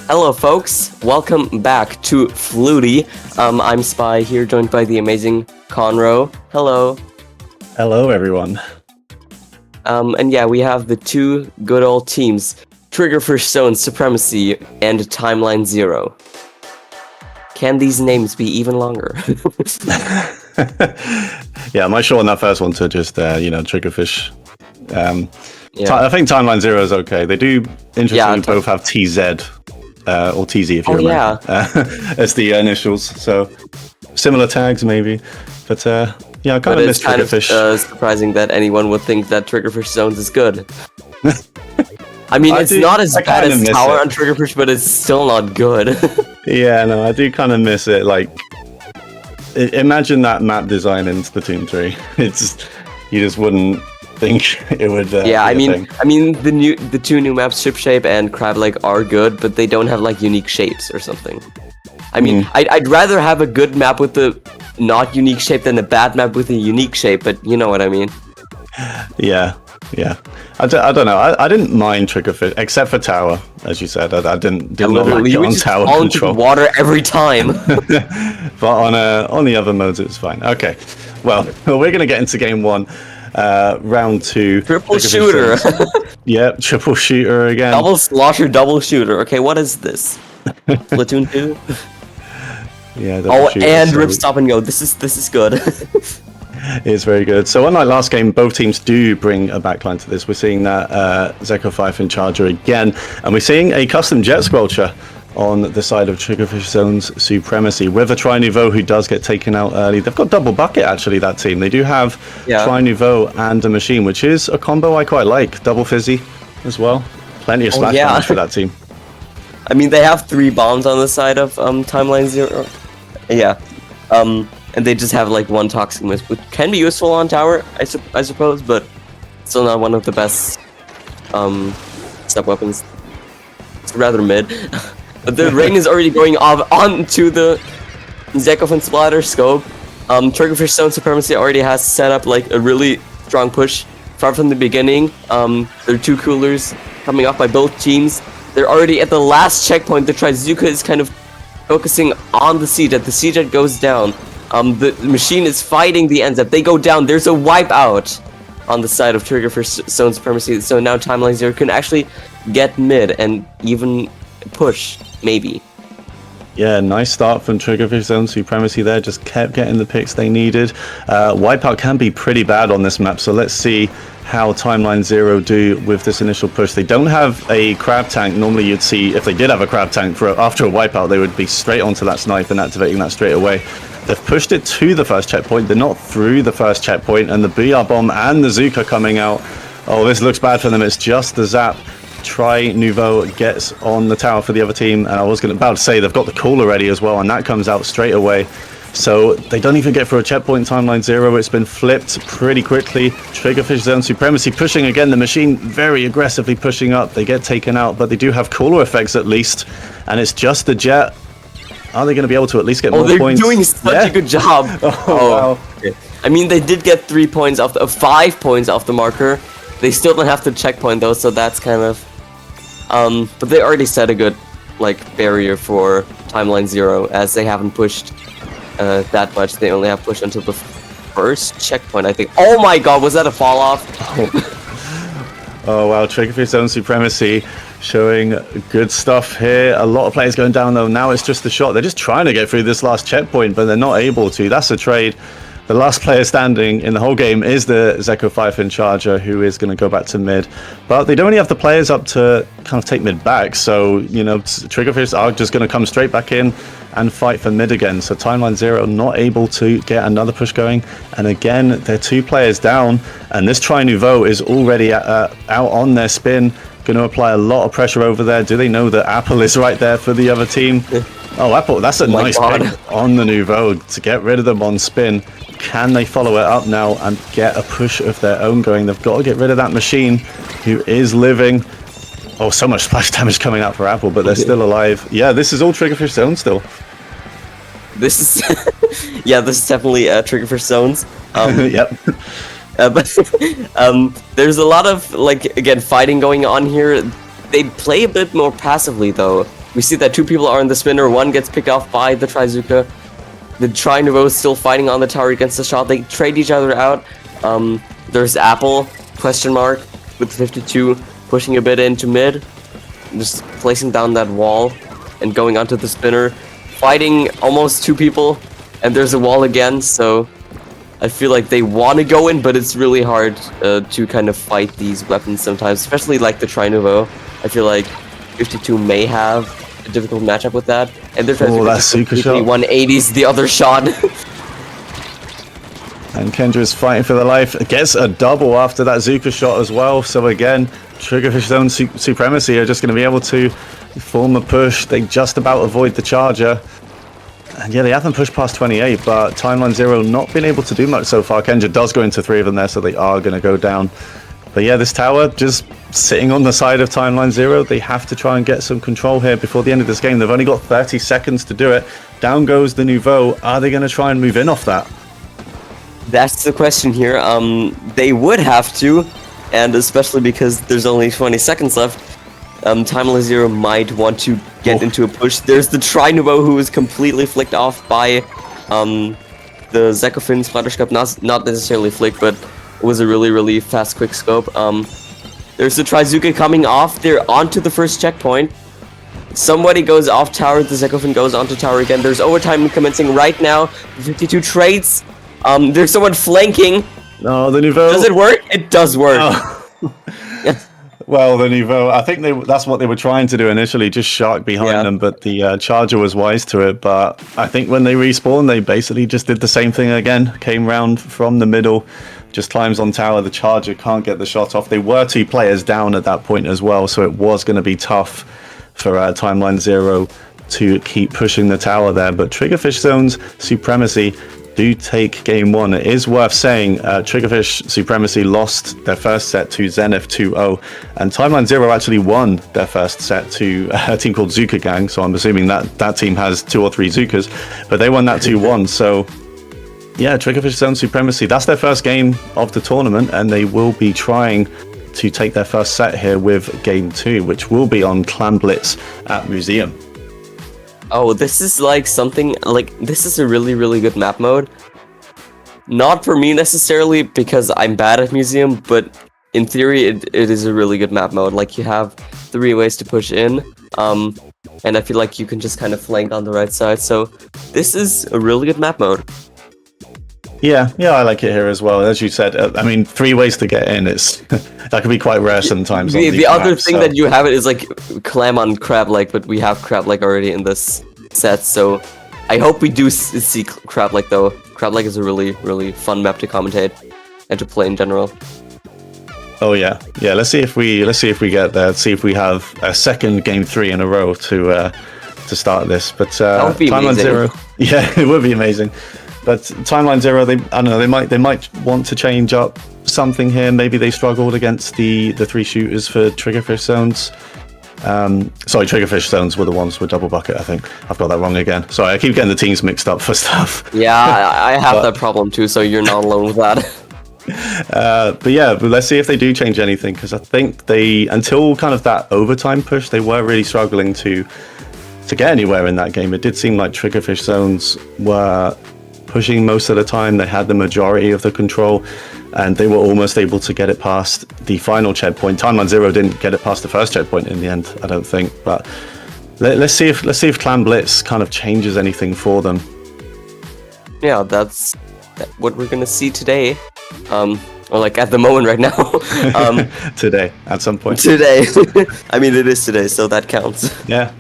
Hello, folks. Welcome back to FLUTI. I'm Spy here, joined by the amazing Conroe. Hello. Hello, everyone. And yeah, we have the two good old teams, Triggerfish Zone, Supremacy, and Timeline Zero. Can these names be even longer? Yeah, I might shorten that first one to just, Triggerfish. Yeah. I think Timeline Zero is okay. They do, interestingly, both have TZ, or TZ if you remember, as the initials. So, similar tags maybe. But, yeah, I kind of miss Triggerfish. It's surprising that anyone would think that Triggerfish Zones is good. I mean, it's not as bad as Tower on Triggerfish, but it's still not good. Yeah, no, I do kind of miss it. Like, imagine that map design in Splatoon 3. You just wouldn't think it would. Yeah, I mean, the two new maps, Ship Shape and Crab Lake, are good, but they don't have like unique shapes or something. I mean, I'd rather have a good map with a not unique shape than a bad map with a unique shape, but you know what I mean. Yeah. I don't know. I didn't mind Triggerfish, except for Tower, as you said. I didn't like it on Tower control. Water every time. But on the other modes, it was fine. Okay. Well, we're going to get into game one. Round two. Triple shooter. Yep, triple shooter again. Double slosher, double shooter. Okay, what is this? Splatoon 2? Yeah. And Rip Stop and Go. This is good. It's very good. So unlike last game, both teams do bring a backline to this. We're seeing that Zeko 5 in Charger again, and we're seeing a custom Jet Squelcher on the side of Triggerfish Zone's Supremacy with a Tri Nouveau who does get taken out early. They've got double bucket actually, that team. They do have Tri Nouveau and a machine, which is a combo I quite like. Double fizzy as well. Plenty of splash damage for that team. I mean, they have 3 bombs on the side of Timeline Zero. Yeah. And they just have like 1 Toxic Mist, which can be useful on Tower, I suppose, but still not one of the best step weapons. It's rather mid. But the ring is already going off onto the Zekov and Splatter scope. Triggerfish Zone Supremacy already has set up like a really strong push from the beginning. There are 2 coolers coming up by both teams. They're already at the last checkpoint. The Trizuka is kind of focusing on the C-Jet. The C-Jet goes down. The machine is fighting the ends up. They go down. There's a wipeout on the side of Triggerfish Zone Supremacy. So now Timeline Zero can actually get mid and even push, maybe. Yeah, nice start from Triggerfish Zone Supremacy there. Just kept getting the picks they needed. Wipeout can be pretty bad on this map, so let's see how Timeline Zero do with this initial push. They don't have a crab tank. Normally you'd see, if they did have a crab tank after a wipeout, they would be straight onto that snipe and activating that straight away. They've pushed it to the first checkpoint. They're not through the first checkpoint, and the BR bomb and the Zuka coming out. Oh, this looks bad for them. It's just the zap. Tri Nouveau gets on the tower for the other team, and I was about to say they've got the call already as well, and that comes out straight away. So they don't even get for a checkpoint. Timeline Zero. It's been flipped pretty quickly. Triggerfish Zone Supremacy pushing again. The machine very aggressively pushing up. They get taken out, but they do have caller effects at least, and it's just the Jet. Are they going to be able to at least get more points? They're doing such a good job. Wow. Okay. I mean, they did get 3 points off 5 points off the marker. They still don't have the checkpoint though, so that's kind of. But they already set a good barrier for Timeline Zero, as they haven't pushed that much. They only have pushed until the first checkpoint, I think. Oh my God, was that a fall off? Oh wow, Triggerfish Zone Supremacy showing good stuff here. A lot of players going down though. Now it's just the shot. They're just trying to get through this last checkpoint, but they're not able to. That's a trade. The last player standing in the whole game is the Zeko 5 in Charger, who is going to go back to mid. But they don't really have the players up to kind of take mid back. So, Triggerfish are just going to come straight back in and fight for mid again. So Timeline Zero not able to get another push going. And again, they're 2 players down. And this Tri Nouveau is already out on their spin. Going to apply a lot of pressure over there. Do they know that Apple is right there for the other team? Oh, Apple, that's a nice pick on the Nouveau to get rid of them on spin. Can they follow it up now and get a push of their own going? They've got to get rid of that machine who is living. Oh, so much splash damage coming out for Apple, but they're still alive. Yeah, this is all Triggerfish Zone still. This is... yeah, this is definitely Triggerfish Zones. Yep. But there's a lot of, again, fighting going on here. They play a bit more passively, though. We see that 2 people are in the spinner. 1 gets picked off by the Trizuka. The Tri-Nouveau is still fighting on the tower against the shot. They trade each other out. There's Apple, question mark, with 52 pushing a bit into mid. Just placing down that wall and going onto the spinner. Fighting almost 2 people. And there's a wall again, so I feel like they want to go in, but it's really hard to kind of fight these weapons sometimes, especially like the Tri-Nouveau. I feel like 52 may have a difficult matchup with that. And they're trying that Zuka shot. 180s the other shot. And Kendra is fighting for their life. Gets a double after that Zuka shot as well. So again, Triggerfish Zone Supremacy are just going to be able to form a push. They just about avoid the charger. And yeah, they haven't pushed past 28, but Timeline Zero not been able to do much so far. Kendra does go into 3 of them there, so they are going to go down. But yeah, this tower just sitting on the side of Timeline Zero. They have to try and get some control here before the end of this game. They've only got 30 seconds to do it. Down goes the Nouveau. Are they going to try and move in off that? That's the question here. They would have to, and especially because there's only 20 seconds left. Timeline Zero might want to get into a push. There's the Tri-Nouveau who is completely flicked off by the Zekofin's Flutterscope. Not necessarily flicked, but it was a really, really fast quick scope. There's the Trizuka coming off. They're onto the first checkpoint. Somebody goes off tower. The Zekofin goes onto tower again. There's overtime commencing right now. 52 trades. There's someone flanking. No, the Nouveau. Does it work? It does work. Oh. Well, the Nouveau, I think that's what they were trying to do initially, just shark behind them, but the Charger was wise to it. But I think when they respawned, they basically just did the same thing again, came round from the middle, just climbs on tower, the Charger can't get the shot off. They were 2 players down at that point as well, so it was going to be tough for Timeline Zero to keep pushing the tower there. But Triggerfish Zone's Supremacy do take game 1. It is worth saying Triggerfish Supremacy lost their first set to Zenith 2-0, and Timeline Zero actually won their first set to a team called Zuka Gang, so I'm assuming that team has 2 or 3 Zukas, but they won that 2-1. So yeah, Triggerfish Zone Supremacy, that's their first game of the tournament, and they will be trying to take their first set here with game 2, which will be on Clan Blitz at Museum. Oh, this is like something, like, this is a really, really good map mode. Not for me necessarily, because I'm bad at Museum, but in theory, it is a really good map mode. Like, you have 3 ways to push in, and I feel like you can just kind of flank on the right side, so this is a really good map mode. Yeah, I like it here as well. As you said, I mean, 3 ways to get in. It's that can be quite rare sometimes. The other thing that you have is like Clam on Crab-like, but we have Crab-like already in this set, so I hope we do see Crab-like though. Crab-like is a really, really fun map to commentate and to play in general. Oh yeah. Let's see if we get there. Let's see if we have a second game 3 in a row to start this. But that would be Timeline amazing. Zero, yeah, it would be amazing. But Timeline Zero, I don't know, they might want to change up something here. Maybe they struggled against the 3 shooters for Triggerfish Zones. Sorry, Triggerfish Zones were the ones with double bucket, I think. I've got that wrong again. Sorry, I keep getting the teams mixed up for stuff. Yeah, I have that problem too, so you're not alone with that. But let's see if they do change anything, because I think until kind of that overtime push, they were really struggling to get anywhere in that game. It did seem like Triggerfish Zones were pushing most of the time. They had the majority of the control, and they were almost able to get it past the final checkpoint. Timeline Zero didn't get it past the first checkpoint in the end, I don't think. But let's see if Clan Blitz kind of changes anything for them. Yeah, that's what we're gonna see today. Or like at the moment right now. Today, at some point. Today. I mean, it is today, so that counts. Yeah.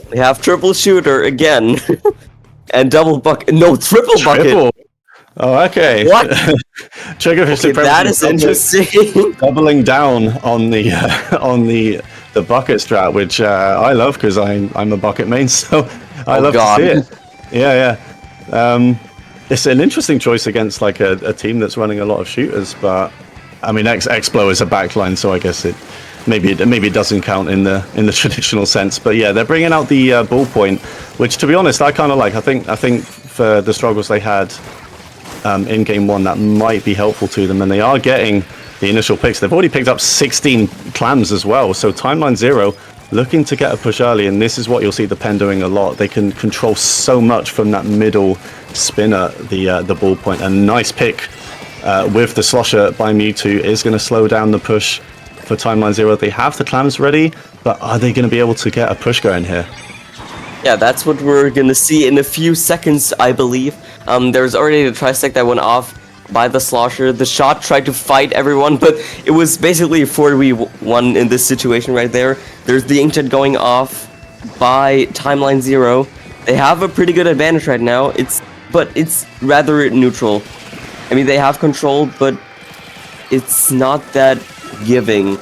We have triple shooter again. And double bucket. No, triple bucket. Oh, okay. What? Triggerfish okay, that is interesting. Doubling down on the bucket strat, which I love because I'm a bucket main, so I love to see it. Yeah. It's an interesting choice against like a team that's running a lot of shooters, but I mean, Explo is a backline, so I guess maybe it doesn't count in the traditional sense. But yeah, they're bringing out the ballpoint, which to be honest, I kind of like. I think for the struggles they had in game 1, that might be helpful to them, and they are getting the initial picks. They've already picked up 16 clams as well. So Timeline Zero looking to get a push early, and this is what you'll see the Pen doing a lot. They can control so much from that middle spinner, the ball point. A nice pick with the slosher by Mewtwo is going to slow down the push for Timeline Zero. They have the clams ready, but are they going to be able to get a push going here? Yeah, that's what we're going to see in a few seconds, I believe. There's already a tri-stack that went off by the slosher. The shot tried to fight everyone, but it was basically a 4v1 in this situation right there. There's the inkjet going off by Timeline Zero. They have a pretty good advantage right now, but it's rather neutral. I mean, they have control, but it's not that giving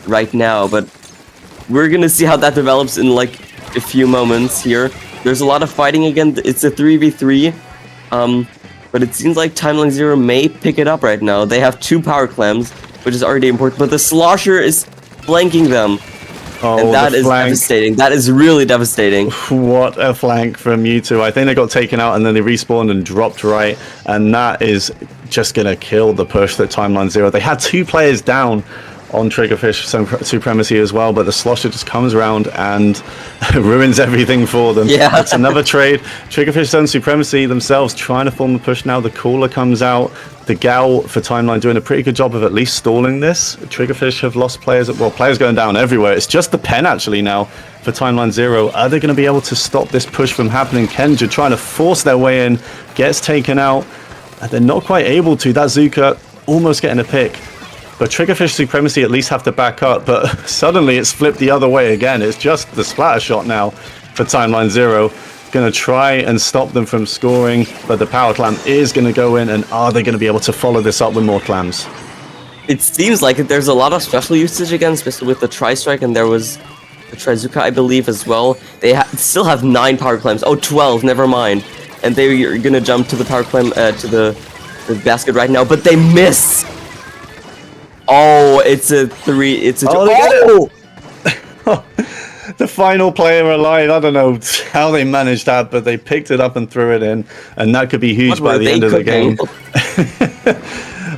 right now. But we're gonna see how that develops in like a few moments here. There's a lot of fighting again. It's a 3v3. But it seems like Timeline Zero may pick it up right now. They have 2 power clams, which is already important, but the slosher is flanking them. Oh, and that is devastating. That is really devastating. What a flank from Mewtwo. I think they got taken out and then they respawned and dropped right. And that is just going to kill the push that Timeline Zero. They had 2 players down on Triggerfish Supremacy as well, but the slosher just comes around and ruins everything for them. Yeah. It's another trade. Triggerfish Zone Supremacy themselves trying to form the push now. The caller comes out. The Gal for Timeline doing a pretty good job of at least stalling this. Triggerfish have lost players. Well, players going down everywhere. It's just the Pen actually now for Timeline Zero. Are they going to be able to stop this push from happening? Kenja trying to force their way in, gets taken out. And they're not quite able to. That Zuka almost getting a pick. But Triggerfish Supremacy at least have to back up, but suddenly it's flipped the other way again. It's just the splatter shot now for Timeline Zero. Going to try and stop them from scoring, but the power clam is going to go in, and are they going to be able to follow this up with more clams? It seems like there's a lot of special usage again, especially with the Tri-Strike, and there was the Trizuka, I believe, as well. They still have 9 power clams. Oh, 12, never mind. And they're going to jump to the power clam, to the basket right now, but they miss! Oh, it's a 3. It's a. Oh, they get it! The final player alive. I don't know how they managed that, but they picked it up and threw it in, and that could be huge by the end of the game.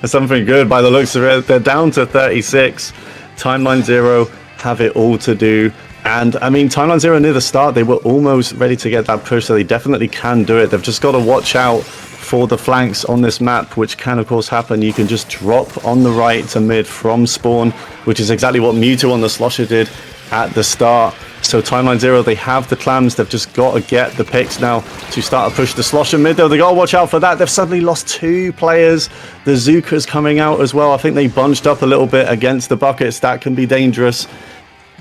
Something good by the looks of it. They're down to 36. Timeline Zero have it all to do. And I mean, Timeline Zero near the start, they were almost ready to get that push, so they definitely can do it. They've just got to watch out for the flanks on this map, which can of course happen. You can just drop on the right to mid from spawn, which is exactly what Mewtwo on the slosher did at the start. So Timeline Zero, they have the clams. They've just got to get the picks now to start to push the slosher mid, though. They got to watch out for that. They've suddenly lost 2 players. The Zuka's coming out as well. I think they bunched up a little bit against the buckets. That can be dangerous.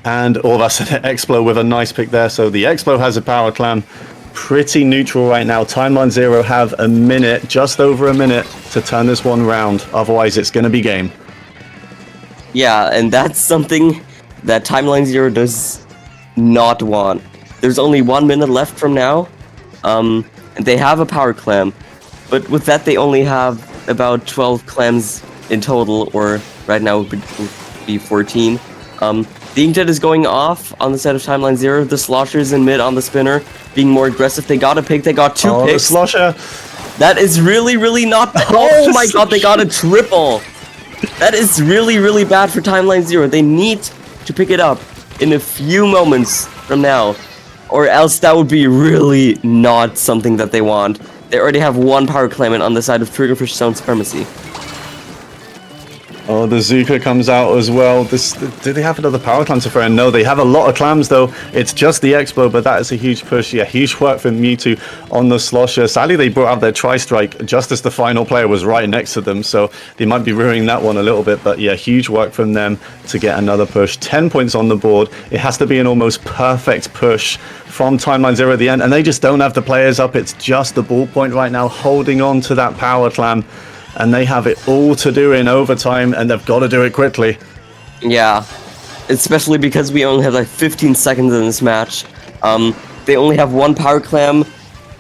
And all of us at Explo with a nice pick there. So the Explo has a power clam. Pretty neutral right now. Timeline Zero have a minute, just over a minute, to turn this one round. Otherwise, it's going to be game. Yeah, and that's something that Timeline Zero does not want. There's only 1 minute left from now, and they have a power clam. But with that, they only have about 12 clams in total, or right now it would be 14. The inkjet is going off on the side of Timeline Zero. The slosher is in mid on the spinner, being more aggressive. They got a pick. They got 2 picks. The slosher. That is really, really not. Oh my god, they got a triple. That is really, really bad for Timeline Zero. They need to pick it up in a few moments from now, or else that would be really not something that they want. They already have 1 power claimant on the side of Triggerfish Zone Supremacy. Oh, the Zuka comes out as well. Do they have another power clam to throw in? No, they have a lot of clams though. It's just the Expo, but that is a huge push. Yeah, huge work from Mewtwo on the slosher. Sadly, they brought out their Tri-Strike just as the final player was right next to them, so they might be ruining that one a little bit. But yeah, huge work from them to get another push. 10 points on the board. It has to be an almost perfect push from Timeline Zero at the end, and they just don't have the players up. It's just the ball point right now, holding on to that power clam. And they have it all to do in overtime, and they've got to do it quickly. Yeah, especially because we only have like 15 seconds in this match. They only have 1 power clam.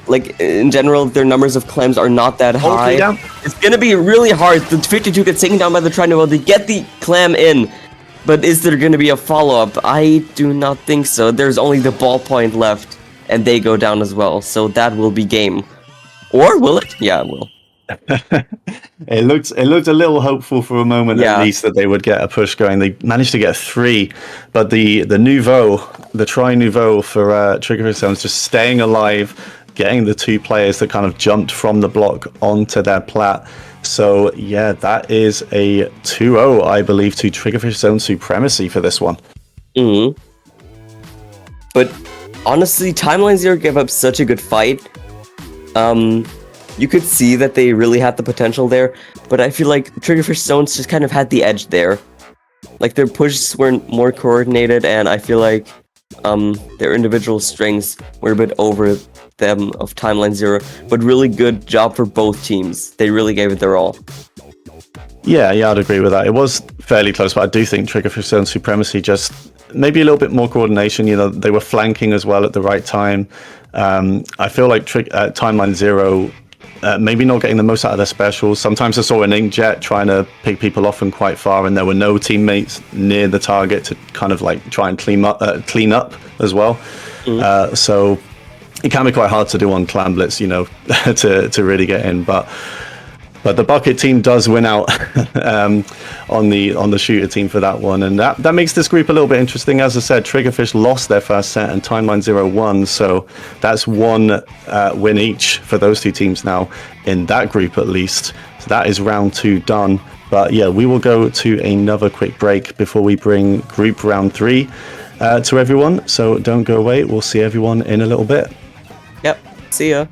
Like, in general, their numbers of clams are not that high. It's gonna be really hard. The 52 gets taken down by the Trinova. They get the clam in, but is there gonna be a follow-up? I do not think so. There's only the ballpoint left, and they go down as well. So that will be game. Or will it? Yeah, it will. It looked a little hopeful for a moment at Yeah. least that they would get a push going. They managed to get 3, but the nouveau, the try nouveau for Triggerfish Zones just staying alive, getting the 2 players that kind of jumped from the block onto their plat. So yeah, that is a 2-0, I believe, to Triggerfish Zone Supremacy for this one. Mm-hmm. But honestly, Timeline Zero gave up such a good fight. You could see that they really had the potential there, but I feel like Triggerfish Zones just kind of had the edge there. Like their pushes were more coordinated, and I feel like their individual strengths were a bit over them of Timeline Zero. But really good job for both teams. They really gave it their all. Yeah, I'd agree with that. It was fairly close, but I do think Triggerfish Zone Supremacy just maybe a little bit more coordination. You know, they were flanking as well at the right time. I feel like Timeline Zero maybe not getting the most out of their specials. Sometimes I saw an Inkjet trying to pick people off from quite far, and there were no teammates near the target to kind of like try and clean up as well. So it can be quite hard to do on Clan Blitz, you know, to really get in. But the Bucket team does win out on the shooter team for that one, and that makes this group a little bit interesting. As I said, Triggerfish lost their first set and Timeline Zero won, so that's 1 win each for those 2 teams now in that group at least. So that is round 2 done. But yeah, we will go to another quick break before we bring group round 3 to everyone. So don't go away. We'll see everyone in a little bit. Yep. See ya.